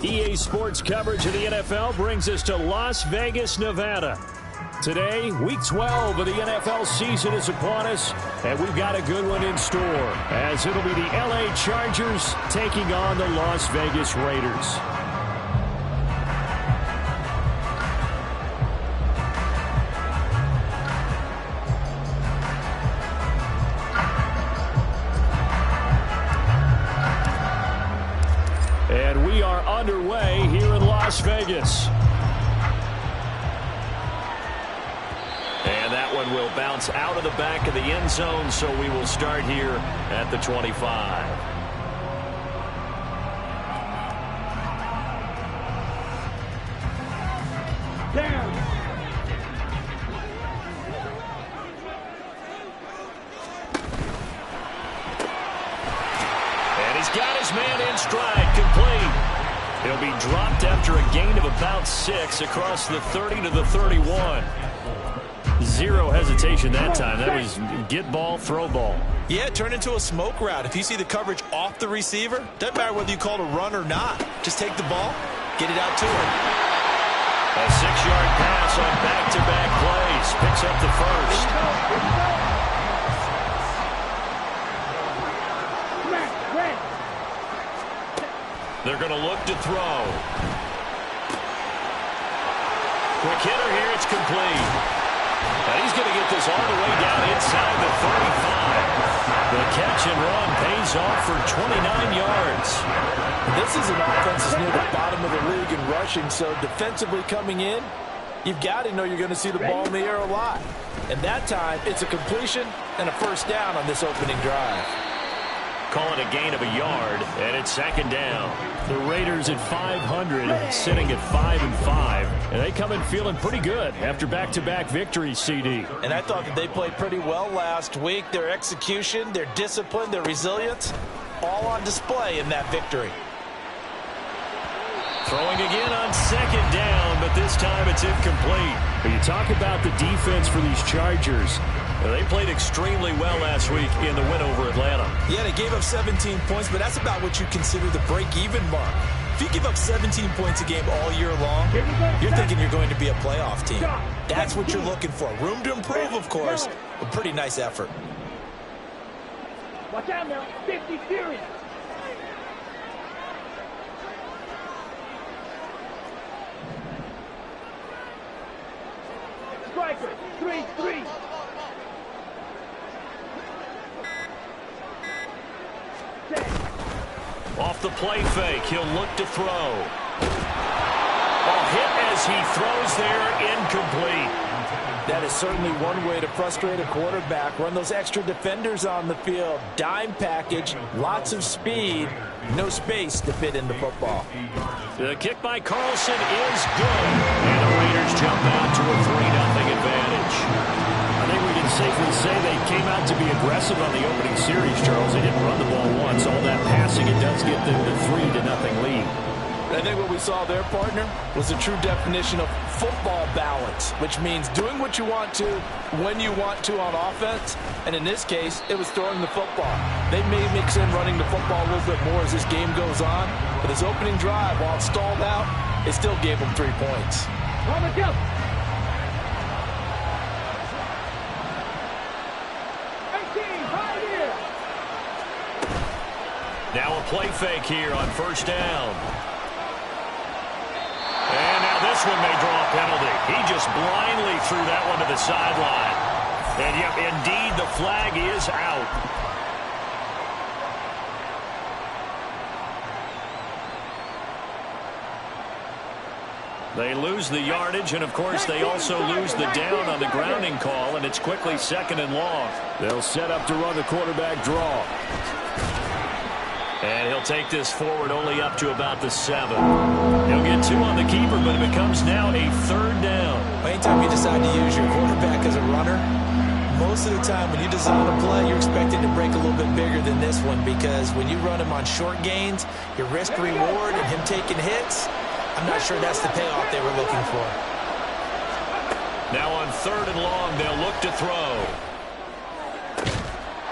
EA Sports coverage of the NFL brings us to Las Vegas, Nevada. Today, Week 12 of the NFL season is upon us, and we've got a good one in store, as it'll be the LA Chargers taking on the Las Vegas Raiders. And we are underway here in Las Vegas. And that one will bounce out of the back of the end zone, so we will start here at the 25. Down. And he's got his man in stride, complete. He'll be dropped after a gain of about 6 across the 30 to the 31. Zero hesitation that time. That was get ball, throw ball. Yeah, turn into a smoke route. If you see the coverage off the receiver, doesn't matter whether you call it a run or not. Just take the ball, get it out to him. A 6-yard pass on back-to-back plays. Picks up the first. They're going to look to throw. Quick hitter here. It's complete. And he's going to get this all the way down inside the 35. The catch and run pays off for 29 yards. This is an offense that's near the bottom of the league in rushing, so defensively coming in, you've got to know you're going to see the ball in the air a lot. And that time, it's a completion and a first down on this opening drive. Calling a gain of a yard, and it's second down. The Raiders at 500, sitting at 5-5, and they come in feeling pretty good after back-to-back victories, CD. And I thought that they played pretty well last week. Their execution, their discipline, their resilience, all on display in that victory. Throwing again on second down, but this time it's incomplete. But you talk about the defense for these Chargers. They played extremely well last week in the win over Atlanta. Yeah, they gave up 17 points, but that's about what you consider the break-even mark. If you give up 17 points a game all year long, you're thinking you're going to be a playoff team. That's what you're looking for. Room to improve, of course, but pretty nice effort. Watch out now. 50 serious. Striker. 3-3. Off the play fake, he'll look to throw. Ball hit as he throws there, incomplete. That is certainly one way to frustrate a quarterback. Run those extra defenders on the field. Dime package, lots of speed, no space to fit in the football. The kick by Carlson is good. And the Raiders jump out to a 3-0 advantage. I think we can safely say they came out to be aggressive on the opening series, Charles. They didn't run the ball once. All that passing, it does get them the 3-0 lead. I think what we saw there, partner, was a true definition of football balance, which means doing what you want to when you want to on offense. And in this case, it was throwing the football. They may mix in running the football a little bit more as this game goes on. But this opening drive, while it stalled out, it still gave them 3 points. Now a play fake here on first down. And now this one may draw a penalty. He just blindly threw that one to the sideline. And yep, indeed, the flag is out. They lose the yardage, and of course they also lose the down on the grounding call, and it's quickly second and long. They'll set up to run the quarterback draw. And he'll take this forward only up to about the 7. He'll get 2 on the keeper, but it becomes now a third down. Anytime you decide to use your quarterback as a runner, most of the time when you design a play, you're expected to break a little bit bigger than this one, because when you run him on short gains, your risk-reward and him taking hits, I'm not sure that's the payoff they were looking for. Now on third and long, they'll look to throw.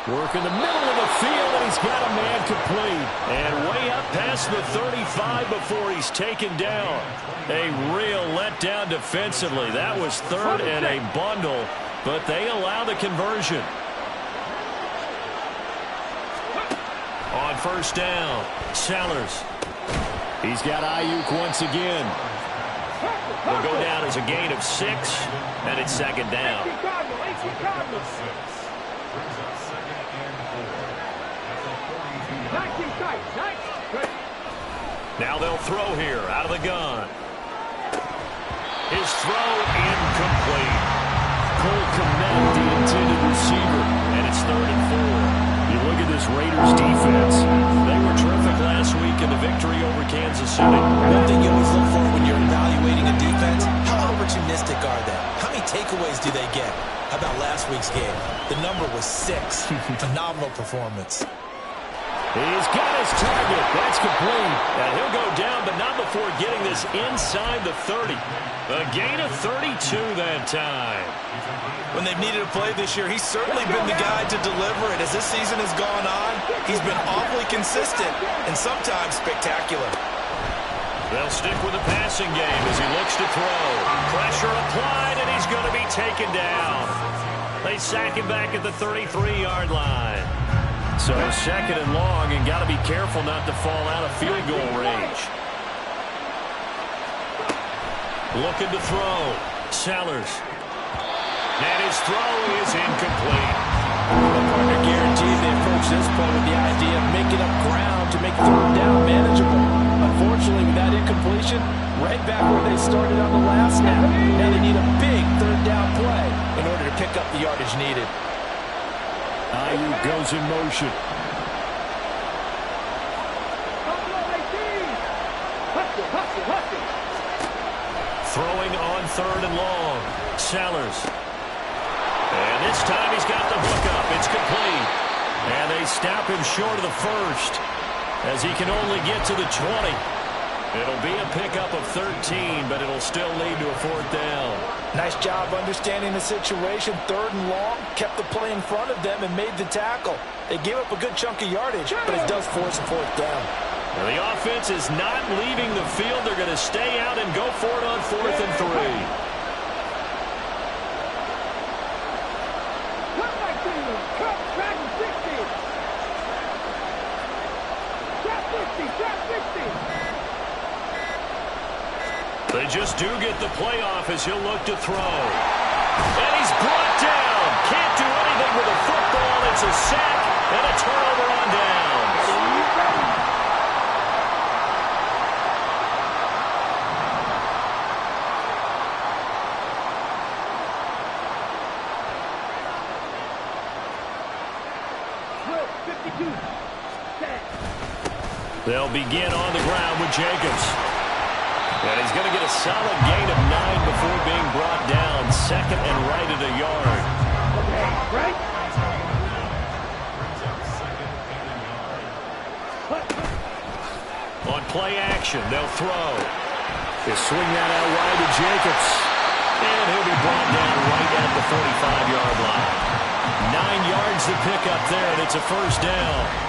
Work in the middle of the field, and he's got a man complete. And way up past the 35 before he's taken down. A real letdown defensively. That was third and a bundle, but they allow the conversion. On first down, Sellers. He's got Ayuk once again. Will go down as a gain of 6, and it's second down. Now they'll throw here out of the gun. His throw incomplete. Cole Kmet, the intended receiver, and it's 3rd and 4. You look at this Raiders defense. They were terrific last week in the victory over Kansas City. One thing you always look for when you're evaluating a defense, how opportunistic are they? How many takeaways do they get? How about last week's game? The number was 6. Phenomenal performance. He's got his target. That's complete. And he'll go down, but not before getting this inside the 30. A gain of 32 that time. When they've needed a play this year, he's certainly been the guy to deliver it. As this season has gone on, he's been awfully consistent and sometimes spectacular. They'll stick with the passing game as he looks to throw. Pressure applied, and he's going to be taken down. They sack him back at the 33-yard line. So 2nd and long, and got to be careful not to fall out of field goal range. Looking to throw. Sellers. And his throw is incomplete. The partner guaranteed they approach this play with the idea of making up ground to make 3rd down manageable. Unfortunately, with that incompletion, right back where they started on the last snap. Now they need a big 3rd down play in order to pick up the yardage needed. Ayuk goes in motion. Throwing on 3rd and long. Sellers. And this time he's got the hook up. It's complete. And they stop him short of the 1st as he can only get to the 20. It'll be a pickup of 13, but it'll still lead to a 4th down. Nice job understanding the situation. 3rd and long, kept the play in front of them and made the tackle. They gave up a good chunk of yardage, but it does force a 4th down. Now the offense is not leaving the field. They're going to stay out and go for it on 4th and 3. They just do get the playoff as he'll look to throw. And he's brought down. Can't do anything with a football. It's a sack and a turnover on downs. They'll begin on the ground with Jacobs. And he's going to get a solid gain of 9 before being brought down. 2nd and right at a yard. Right? On play action, they'll throw. They swing that out wide to Jacobs. And he'll be brought down right at the 45-yard line. 9 yards to pick up there, and it's a 1st down.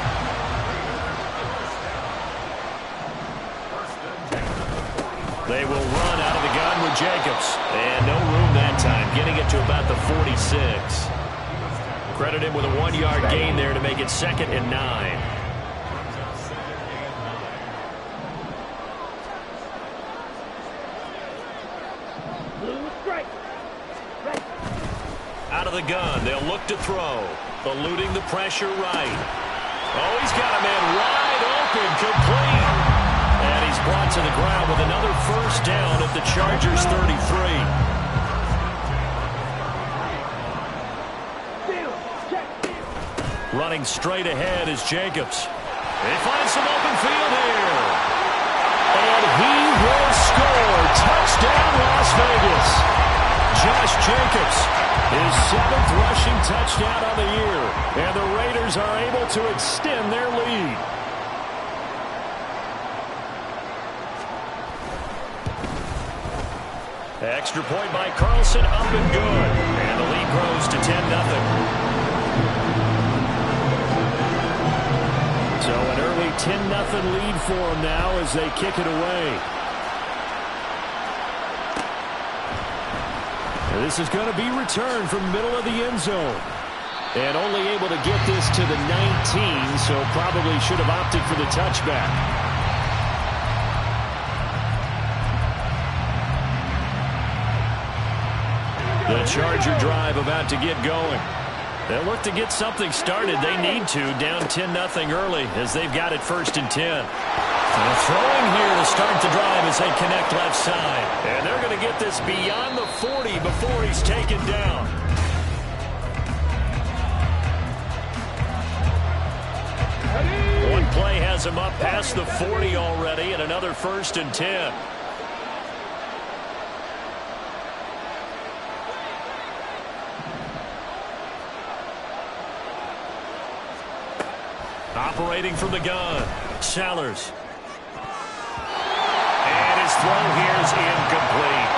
They will run out of the gun with Jacobs. And no room that time, getting it to about the 46. Credit him with a 1-yard gain there to make it 2nd and 9. Out of the gun, they'll look to throw. Eluding the pressure right. Oh, he's got a man wide open, complete. And he's brought to the ground with another 1st down at the Chargers' 33. Running straight ahead is Jacobs. They find some open field here. And he will score. Touchdown, Las Vegas. Josh Jacobs, his 7th rushing touchdown on the year. And the Raiders are able to extend their lead. Extra point by Carlson, up and good. And the lead grows to 10-0. 10-0 lead for them now as they kick it away. And this is going to be returned from the middle of the end zone. And only able to get this to the 19, so probably should have opted for the touchback. The Charger drive about to get going. They'll look to get something started. They need to, down 10-0 early as they've got it 1st and 10. And throwing here to start the drive as they connect left side. And they're going to get this beyond the 40 before he's taken down. One play has him up past the 40 already, and another 1st and 10. Operating from the gun, Sellers. And his throw here is incomplete.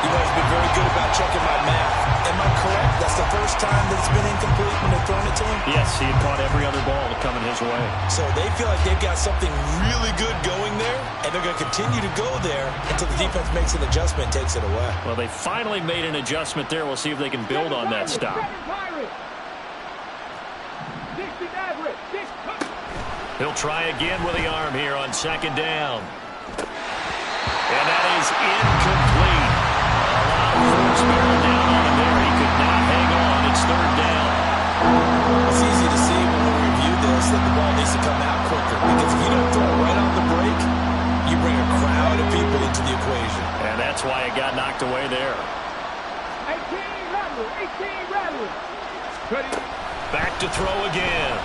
You guys have been very good about checking my math. Am I correct? That's the first time that it's been incomplete when they've thrown it to him? Yes, he had caught every other ball coming his way. So they feel like they've got something really good going there, and they're going to continue to go there until the defense makes an adjustment and takes it away. Well, they finally made an adjustment there. We'll see if they can build on that stop. He'll try again with the arm here on 2nd down. And that is incomplete. A lot of force bearing down on him there. He could not hang on. It's 3rd down. It's easy to see when we review this that the ball needs to come out quicker, because if you don't throw it right on the break, you bring a crowd of people into the equation. And that's why it got knocked away there. 18 Rattler. Back to throw again.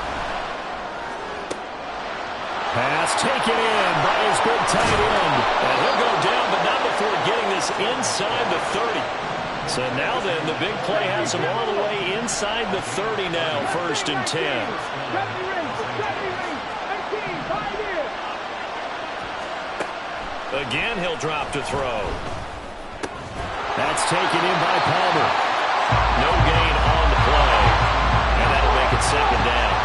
Pass taken in by his big tight end. And he'll go down, but not before getting this inside the 30. So now then, the big play has him all the way inside the 30 now, 1st and 10. Again, he'll drop to throw. That's taken in by Palmer. No gain on the play. And that'll make it 2nd down.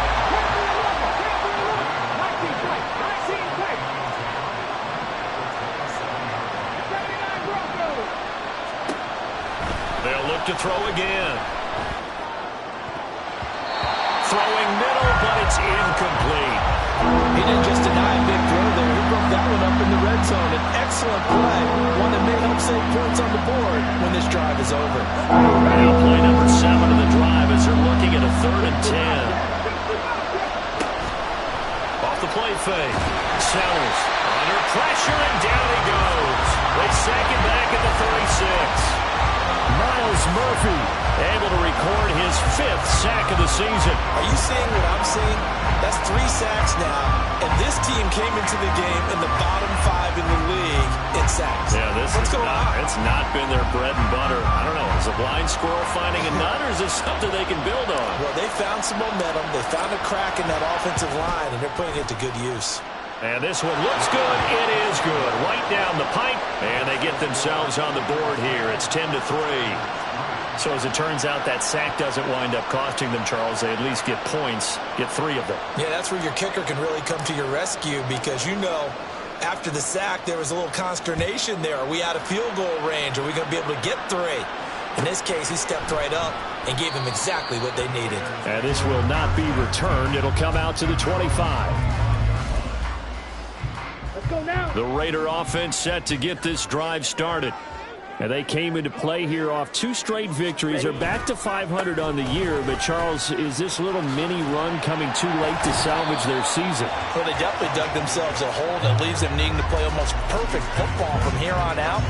They'll look to throw again. Throwing middle, but it's incomplete. He didn't just deny a big throw there. He broke that one up in the red zone. An excellent play. One that may help save points on the board when this drive is over. Now play number 7 of the drive as they're looking at a 3rd and 10. Off the play fake. Sellers under pressure, and down he goes. They sack him back at the 36. Myles Murphy able to record his 5th sack of the season. Are you seeing what I'm seeing? That's 3 sacks now, and this team came into the game in the bottom 5 in the league in sacks. Yeah, What's going on? It's not been their bread and butter. I don't know. Is a blind squirrel finding a nut, or is this something they can build on? Well, they found some momentum. They found a crack in that offensive line, and they're putting it to good use. And this one looks good. It is good. Right down the pipe. And they get themselves on the board here. It's 10-3. So as it turns out, that sack doesn't wind up costing them, Charles. They at least get points, get 3 of them. Yeah, that's where your kicker can really come to your rescue, because you know after the sack there was a little consternation there. Are we out of field goal range? Are we going to be able to get 3? In this case, he stepped right up and gave them exactly what they needed. And this will not be returned. It'll come out to the 25. The Raider offense set to get this drive started. And they came into play here off 2 straight victories. They're back to 500 on the year. But, Charles, is this little mini run coming too late to salvage their season? Well, they definitely dug themselves a hole that leaves them needing to play almost perfect football from here on out.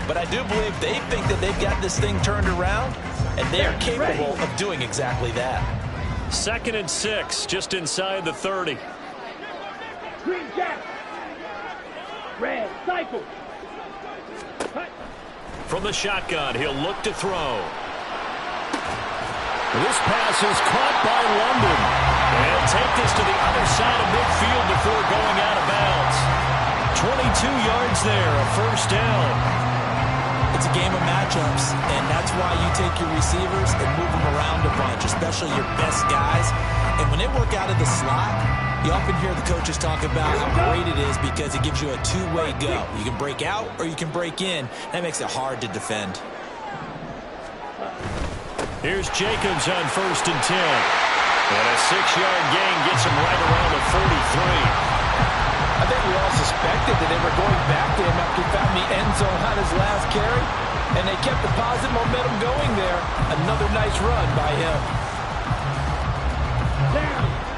But I do believe they think that they've got this thing turned around, and they are capable of doing exactly that. 2nd and 6, just inside the 30. Green Jack. Red cycle. From the shotgun, he'll look to throw. This pass is caught by London. And he'll take this to the other side of midfield before going out of bounds. 22 yards there, a 1st down. It's a game of matchups, and that's why you take your receivers and move them around a bunch, especially your best guys. And when they work out of the slot, You often hear the coaches talk about how great it is because it gives you a two-way go. You can break out or you can break in. That makes it hard to defend. Here's Jacobs on 1st and 10. And a 6-yard gain gets him right around the 43. I think we all suspected that they were going back to him after he found the end zone on his last carry. And they kept the positive momentum going there. Another nice run by him.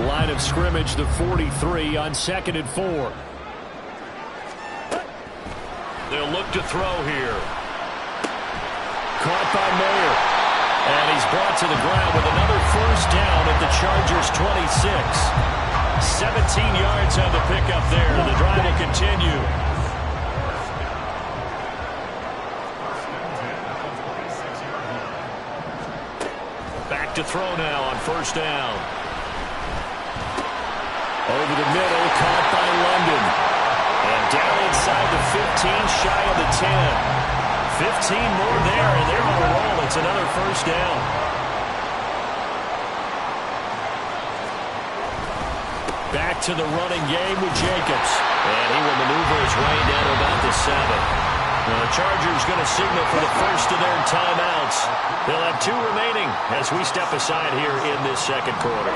Line of scrimmage, the 43 on 2nd and 4. They'll look to throw here. Caught by Mayer. And he's brought to the ground with another first down at the Chargers' 26. 17 yards on the pickup there. The drive will continue. Back to throw now on 1st down. Over the middle, caught by London. And down inside the 15, shy of the 10. 15 more there, and they're on a roll. It's another first down. Back to the running game with Jacobs. And he will maneuver his way down to about the 7. Now the Chargers going to signal for the first of their timeouts. They'll have 2 remaining as we step aside here in this second quarter.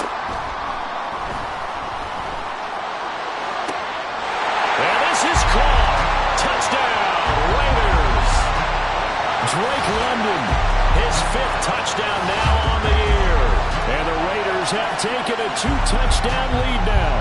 And this is caught. Touchdown, Raiders. Drake London, his 5th touchdown now on the year. And the Raiders have taken a 2-touchdown lead now.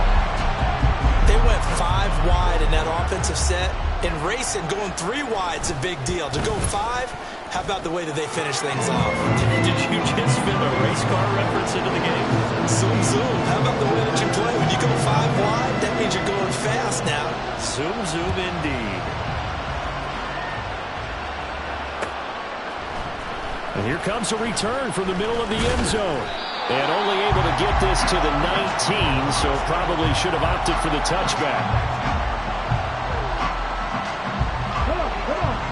They went 5 wide in that offensive set. And racing, going 3 wide's a big deal. To go 5, how about the way that they finish things off? Did you just spin a race car reference into the game? Zoom, zoom. How about the way that you play? When you go 5 wide, that means you're going fast now. Zoom, zoom indeed. And here comes a return from the middle of the end zone. And only able to get this to the 19, so probably should have opted for the touchback.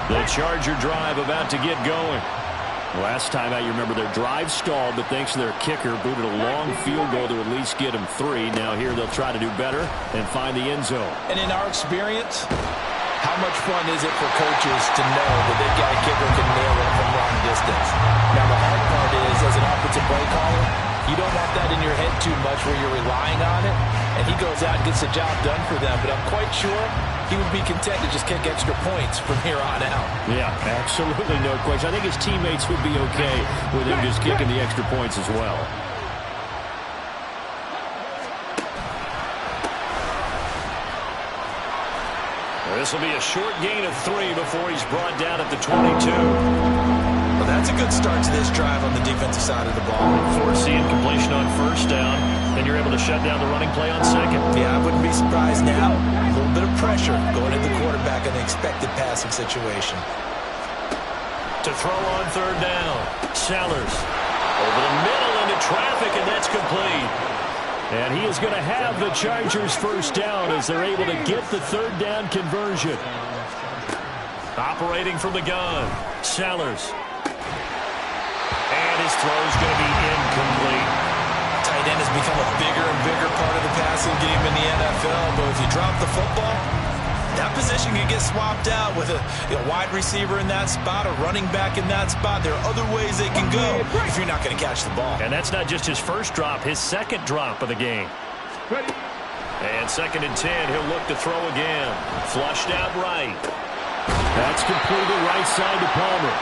The Charger drive about to get going. Last time out, you remember their drive stalled, but thanks to their kicker, booted a long field goal to at least get them 3. Now here they'll try to do better and find the end zone. And in our experience, how much fun is it for coaches to know that they've got a kicker who can nail it from long distance? Now, the hard part is, as an offensive play caller, you don't want that in your head too much where you're relying on it, and he goes out and gets the job done for them. But I'm quite sure he would be content to just kick extra points from here on out. Yeah, absolutely no question. I think his teammates would be okay with him just kicking the extra points as well. This will be a short gain of 3 before he's brought down at the 22. Well, that's a good start to this drive on the defensive side of the ball. Force the incompletion on 1st down, then you're able to shut down the running play on 2nd. Yeah, I wouldn't be surprised now. A little bit of pressure going at the quarterback in the expected passing situation. To throw on 3rd down. Sellers over the middle into traffic, and that's complete. And he is going to have the Chargers' first down as they're able to get the 3rd down conversion. Operating from the gun, Sellers. And his throw is going to be incomplete. Tight end has become a bigger and bigger part of the passing game in the NFL, but if you drop the football, that position can get swapped out with a wide receiver in that spot, a running back in that spot. There are other ways they can go if you're not going to catch the ball. And that's not just his first drop, his 2nd drop of the game. And 2nd and 10, he'll look to throw again. Flushed out right. That's completed right side to Palmer.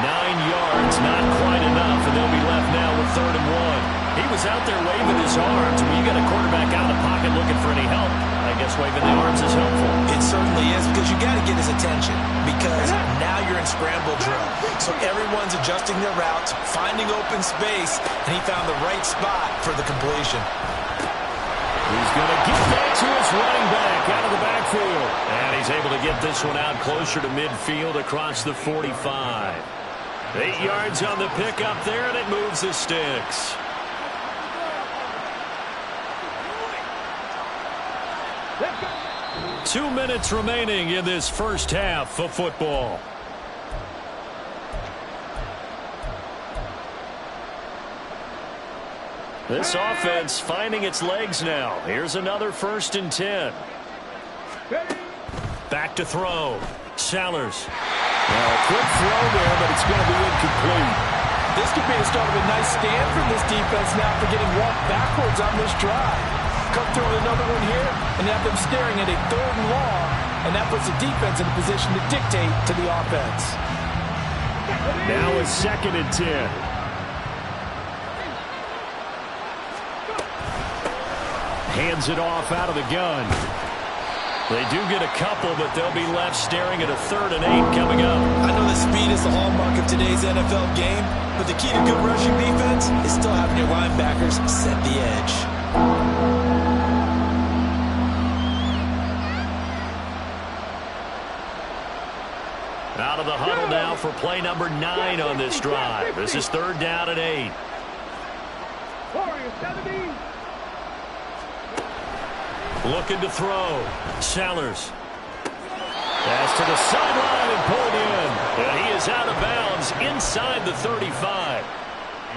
9 yards, not quite enough, and they'll be left now with 3rd and 1. He was out there waving his arms. When you got a quarterback out of the pocket looking for any help, I guess waving the arms is helpful. It certainly is, because you got to get his attention, because now you're in scramble drill. So everyone's adjusting their routes, finding open space, and he found the right spot for the completion. He's going to get that to his running back out of the backfield. And he's able to get this one out closer to midfield across the 45. 8 yards on the pickup there, and it moves the sticks. Let's go. 2 minutes remaining in this first half of football. This offense finding its legs now. Here's another 1st and 10. Back to throw. Sellers. Well, a quick throw there, but it's going to be incomplete. This could be the start of a nice stand from this defense now for getting walked backwards on this drive. Come through with another one here and have them staring at a 3rd and long, and that puts the defense in a position to dictate to the offense. Now it's 2nd and 10. Hands it off out of the gun. They do get a couple, but they'll be left staring at a 3rd and 8 coming up. I know that speed is the hallmark of today's NFL game, but the key to good rushing defense is still having your linebackers set the edge. Out of the huddle now for play number 9 on this drive. This is 3rd down and 8. Looking to throw. Sellers. Pass to the sideline and pulled in. And he is out of bounds inside the 35.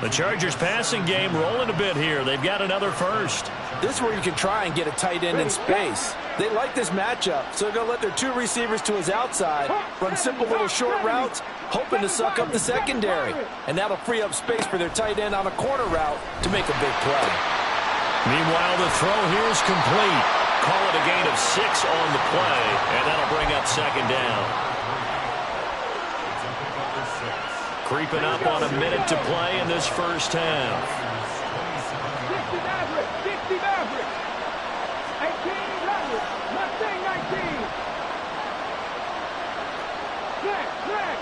The Chargers passing game rolling a bit here. They've got another 1st. This is where you can try and get a tight end in space. They like this matchup, so they're going to let their 2 receivers to his outside run simple little short routes, hoping to suck up the secondary. And that'll free up space for their tight end on a corner route to make a big play. Meanwhile, the throw here is complete. Call it a gain of 6 on the play, and that'll bring up 2nd down. Creeping up on a minute to play in this 1st half. 60 Maverick, 60 Maverick. 18 Maverick, Mustang 19. Flag, flag.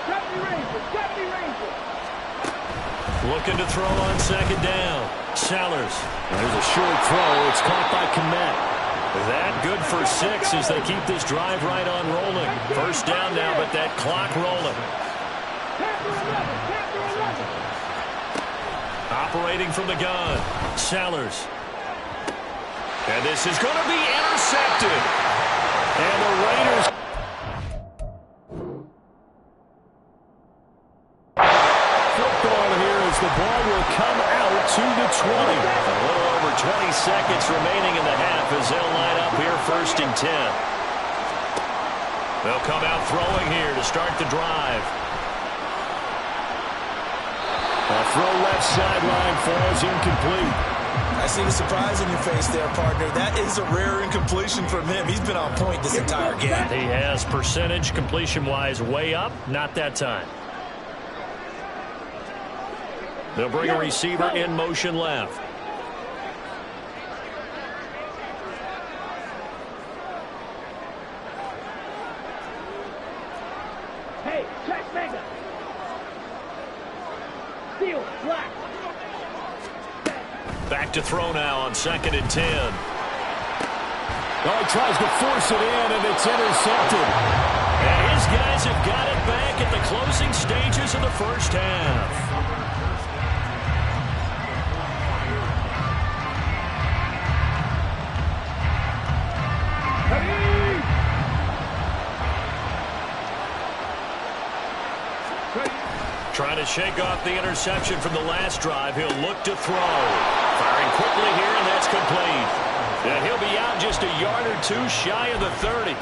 70 Rangers, 70 Rangers. Looking to throw on 2nd down. Sellers. There's a short throw. It's caught by Kmet. That good for 6 as they keep this drive right on rolling. 1st down now, but that clock rolling. Operating from the gun. Sellers. And this is going to be intercepted. And the Raiders... The ball will come out to the 20. A little over 20 seconds remaining in the half as they'll line up here 1st and 10. They'll come out throwing here to start the drive. A throw left sideline falls incomplete. I see the surprise in your face there, partner. That is a rare incompletion from him. He's been on point this entire game. He has percentage completion-wise way up. Not that time. They'll bring a receiver in motion left. Hey, track mega. Steel, black. Back to throw now on 2nd and 10. Oh, he tries to force it in, and it's intercepted. And his guys have got it back at the closing stages of the 1st half. Trying to shake off the interception from the last drive. He'll look to throw. Firing quickly here, and that's complete. And he'll be out just a yard or 2 shy of the 30.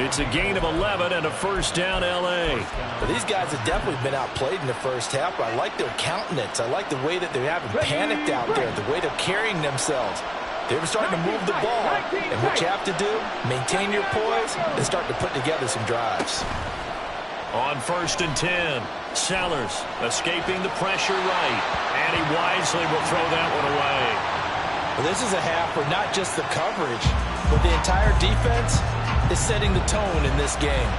It's a gain of 11 and a 1st down L.A. Well, these guys have definitely been outplayed in the 1st half, but I like their countenance. I like the way that they haven't panicked out there, the way they're carrying themselves. They're starting to move the ball, and what you have to do, maintain your poise and start to put together some drives. On 1st and 10, Sellers escaping the pressure right, and he wisely will throw that one away. Well, this is a half where not just the coverage, but the entire defense is setting the tone in this game.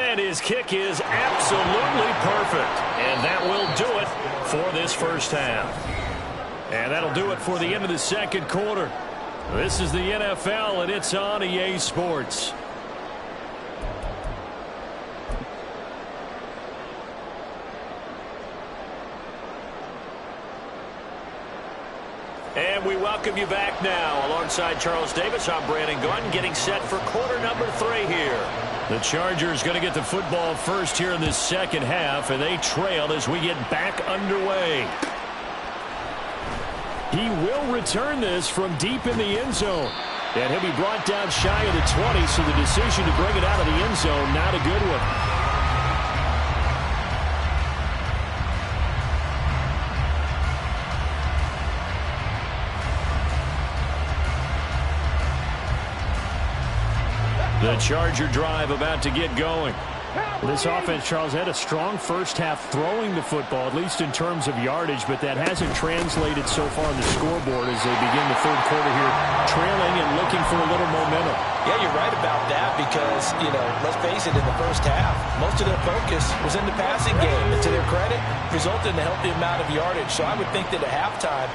And his kick is absolutely perfect, and that will do it for this 1st half. And that'll do it for the end of the 2nd quarter. This is the NFL, and it's on EA Sports. And And we welcome you back now. Alongside Charles Davis, I'm Brandon Gaudin, getting set for quarter number 3 here. The Chargers going to get the football first here in this second half, and they trail as we get back underway. He will return this from deep in the end zone. And he'll be brought down shy of the 20, so the decision to bring it out of the end zone, not a good one. The Charger drive about to get going. This offense, Charles, had a strong first half throwing the football, at least in terms of yardage, but that hasn't translated so far on the scoreboard as they begin the third quarter here, trailing and looking for a little momentum. Yeah, you're right about that because, let's face it, in the first half, most of their focus was in the passing game. And to their credit, resulted in a healthy amount of yardage. So I would think that at halftime,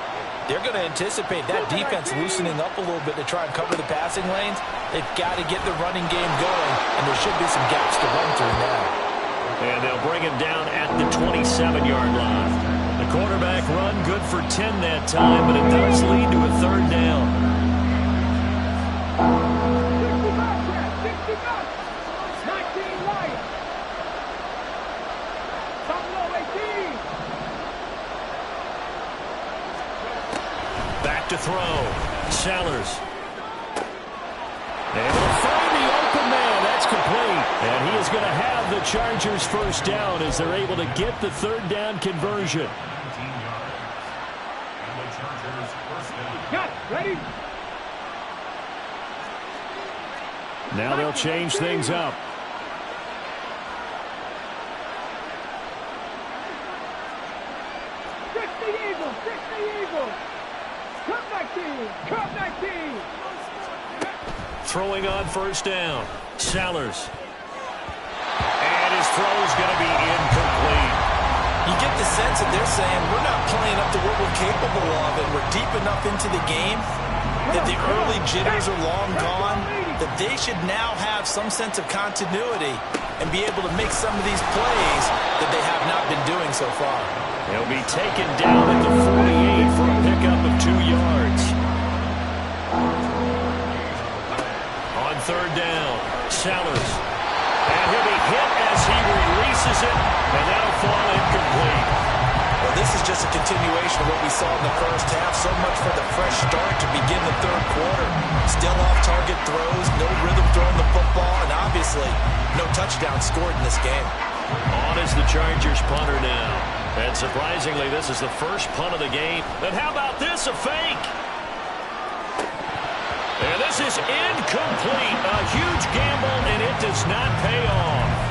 they're going to anticipate that defense loosening up a little bit to try and cover the passing lanes. They've got to get the running game going, and there should be some gaps to run through now. And they'll bring him down at the 27-yard line. The quarterback run good for 10 that time, but it does lead to a third down. 19 Lions. Buffalo 18. Back to throw. Sellers. And he'll find the open man. That's complete. And he is going to have the Chargers first down as they're able to get the third down conversion. Got it. Ready? Now they'll change things up. Fix the Eagles. Fix the Eagles. Cut 19. Cut 19. Throwing on first down. Sellers. And his throw's going to be incomplete. You get the sense that they're saying we're not playing up to what we're capable of, and we're deep enough into the game that the early jitters are long gone, that they should now have some sense of continuity and be able to make some of these plays that they have not been doing so far. He'll be taken down at the 48 for a pickup of 2 yards. On third down, Sellers. And he'll be hit as he releases it, and that'll fall incomplete. Well, this is just a continuation of what we saw in the first half. So much for the fresh start to begin the third quarter. Still off-target throws, no rhythm throwing the football, and obviously no touchdown scored in this game. On is the Chargers punter now. And surprisingly, this is the first punt of the game. And how about this, a fake? And this is incomplete. A huge gamble, and it does not pay off.